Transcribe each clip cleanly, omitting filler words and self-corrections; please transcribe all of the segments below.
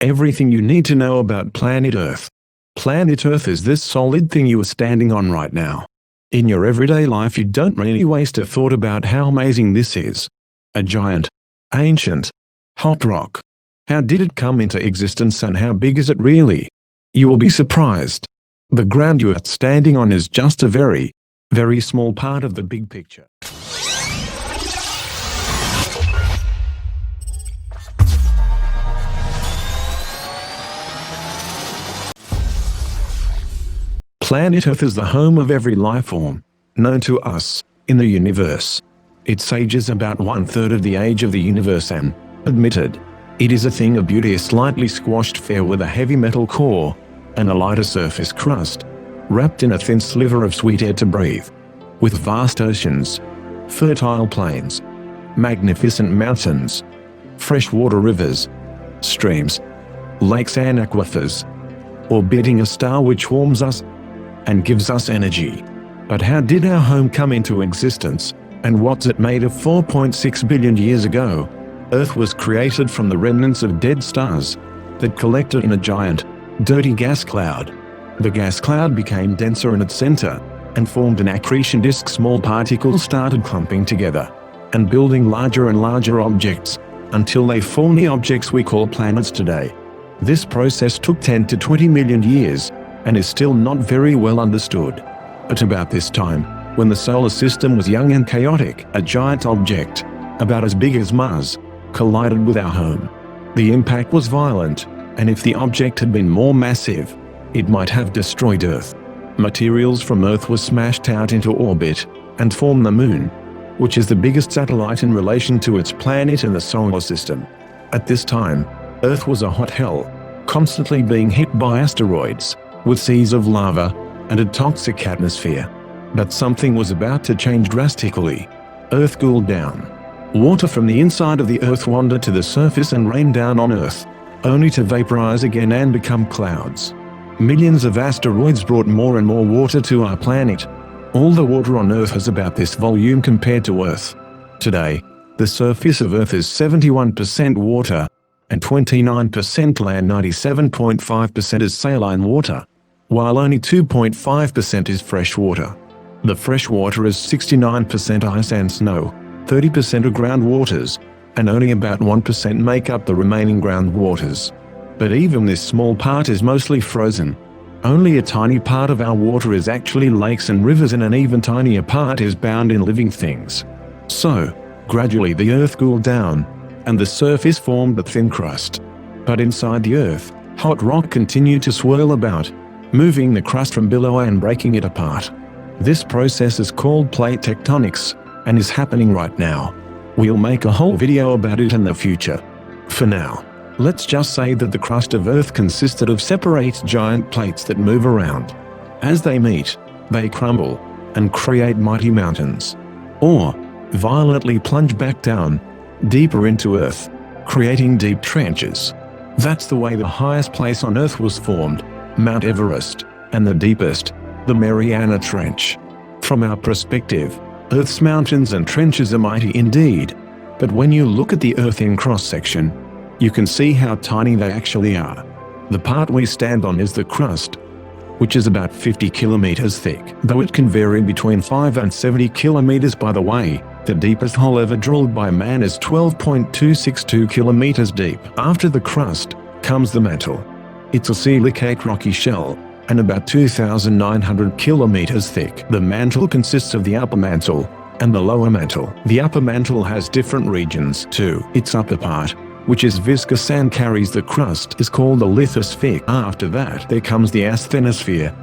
Everything you need to know about planet Earth. Planet Earth is this solid thing you are standing on right now. In your everyday life you don't really waste a thought about how amazing this is. A giant, ancient, hot rock. How did it come into existence and how big is it really? You will be surprised. The ground you are standing on is just a very, very small part of the big picture. Planet Earth is the home of every life form known to us in the universe. Its age is about 1/3 of the age of the universe and, admitted, it is a thing of beauty, a slightly squashed sphere with a heavy metal core and a lighter surface crust, wrapped in a thin sliver of sweet air to breathe. With vast oceans, fertile plains, magnificent mountains, freshwater rivers, streams, lakes and aquifers, orbiting a star which warms us and gives us energy. But how did our home come into existence, and what's it made of? 4.6 billion years ago, Earth was created from the remnants of dead stars that collected in a giant, dirty gas cloud. The gas cloud became denser in its center and formed an accretion disk. Small particles started clumping together and building larger and larger objects until they formed the objects we call planets today. This process took 10 to 20 million years and is still not very well understood. At about this time, when the solar system was young and chaotic, a giant object, about as big as Mars, collided with our home. The impact was violent, and if the object had been more massive, it might have destroyed Earth. Materials from Earth were smashed out into orbit and formed the Moon, which is the biggest satellite in relation to its planet in the solar system. At this time, Earth was a hot hell, constantly being hit by asteroids, with seas of lava and a toxic atmosphere. But something was about to change drastically. Earth cooled down. Water from the inside of the Earth wandered to the surface and rained down on Earth, only to vaporize again and become clouds. Millions of asteroids brought more and more water to our planet. All the water on Earth has about this volume compared to Earth. Today, the surface of Earth is 71% water and 29% land. 97.5% is saline water, while only 2.5% is fresh water. The fresh water is 69% ice and snow, 30% are groundwaters, and only about 1% make up the remaining groundwaters. But even this small part is mostly frozen. Only a tiny part of our water is actually lakes and rivers, and an even tinier part is bound in living things. So, gradually the Earth cooled down, and the surface formed a thin crust. But inside the Earth, hot rock continued to swirl about, moving the crust from below and breaking it apart. This process is called plate tectonics, and is happening right now. We'll make a whole video about it in the future. For now, let's just say that the crust of Earth consisted of separate giant plates that move around. As they meet, they crumble and create mighty mountains, or violently plunge back down, deeper into Earth, creating deep trenches. That's the way the highest place on Earth was formed, Mount Everest, and the deepest, the Mariana Trench. From our perspective, Earth's mountains and trenches are mighty indeed, but when you look at the Earth in cross-section, you can see how tiny they actually are. The part we stand on is the crust, which is about 50 kilometers thick, though it can vary between 5 and 70 kilometers. By the way, the deepest hole ever drilled by man is 12.262 kilometers deep. After the crust comes the mantle. It's a silicate rocky shell, and about 2,900 kilometers thick. The mantle consists of the upper mantle and the lower mantle. The upper mantle has different regions too. Its upper part, which is viscous and carries the crust, is called the lithosphere. After that there comes the asthenosphere,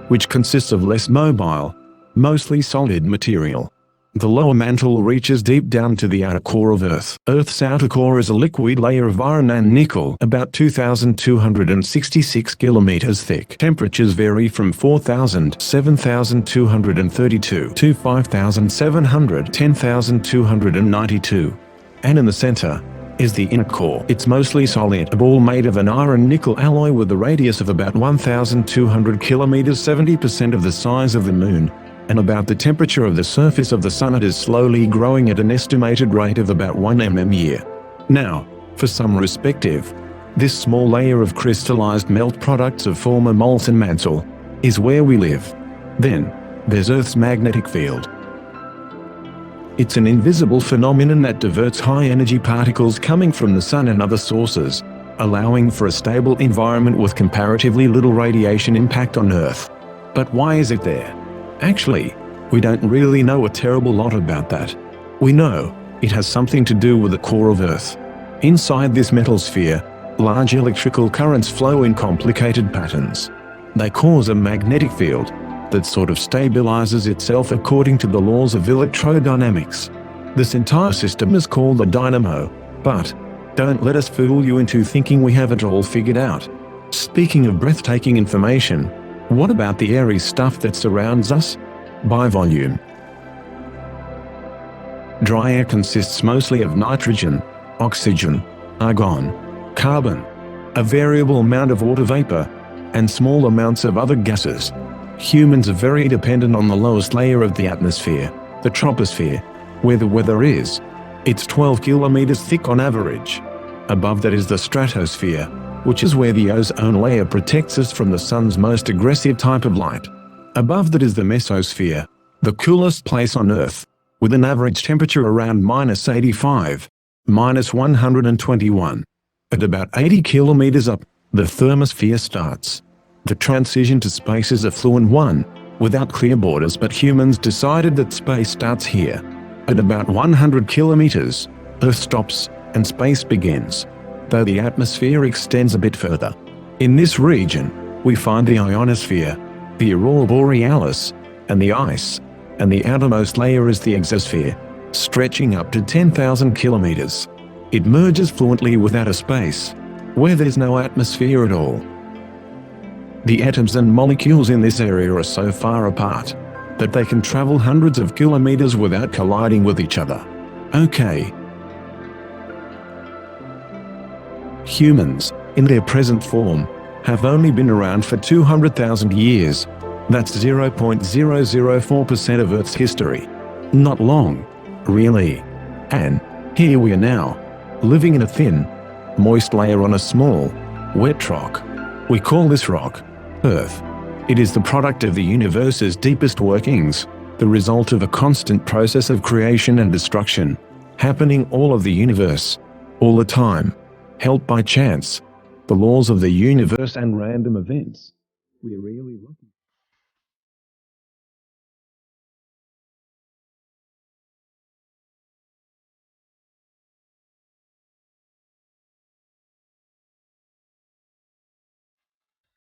which consists of less mobile, mostly solid material. The lower mantle reaches deep down to the outer core of Earth. Earth's outer core is a liquid layer of iron and nickel, about 2,266 kilometers thick. Temperatures vary from 4,732 to 5,700, 10,292. And in the center is the inner core. It's mostly solid, a ball made of an iron-nickel alloy with a radius of about 1,200 kilometers, 70% of the size of the Moon, and about the temperature of the surface of the Sun. It is slowly growing at an estimated rate of about 1 mm a year. Now, for some perspective, This small layer of crystallized melt products of former molten mantle is where we live. Then, there's Earth's magnetic field. It's an invisible phenomenon that diverts high-energy particles coming from the sun and other sources, allowing for a stable environment with comparatively little radiation impact on Earth. But why is it there? Actually, we don't really know a terrible lot about that. We know it has something to do with the core of Earth. Inside this metal sphere, large electrical currents flow in complicated patterns. They cause a magnetic field that sort of stabilizes itself according to the laws of electrodynamics. This entire system is called a dynamo, but don't let us fool you into thinking we have it all figured out. Speaking of breathtaking information, what about the airy stuff that surrounds us? By volume. Dry air consists mostly of nitrogen, oxygen, argon, carbon, a variable amount of water vapor, and small amounts of other gases. Humans are very dependent on the lowest layer of the atmosphere, the troposphere, where the weather is. It's 12 kilometers thick on average. Above that is the stratosphere, which is where the ozone layer protects us from the sun's most aggressive type of light. Above that is the mesosphere, the coolest place on Earth, with an average temperature around -85, -121. At about 80 kilometers up, the thermosphere starts. The transition to space is a fluent one, without clear borders, but humans decided that space starts here. At about 100 kilometers, Earth stops and space begins, though the atmosphere extends a bit further. In this region, we find the ionosphere, the aurora borealis, and the ice, and the outermost layer is the exosphere, stretching up to 10,000 kilometers. It merges fluently with outer space, where there's no atmosphere at all. The atoms and molecules in this area are so far apart that they can travel hundreds of kilometers without colliding with each other. Okay. Humans, in their present form, have only been around for 200,000 years. That's 0.004% of Earth's history. Not long, really. And here we are now, living in a thin, moist layer on a small, wet rock. We call this rock Earth. It is the product of the universe's deepest workings, the result of a constant process of creation and destruction, happening all of the universe, all the time, helped by chance, the laws of the universe and random events. We're really lucky.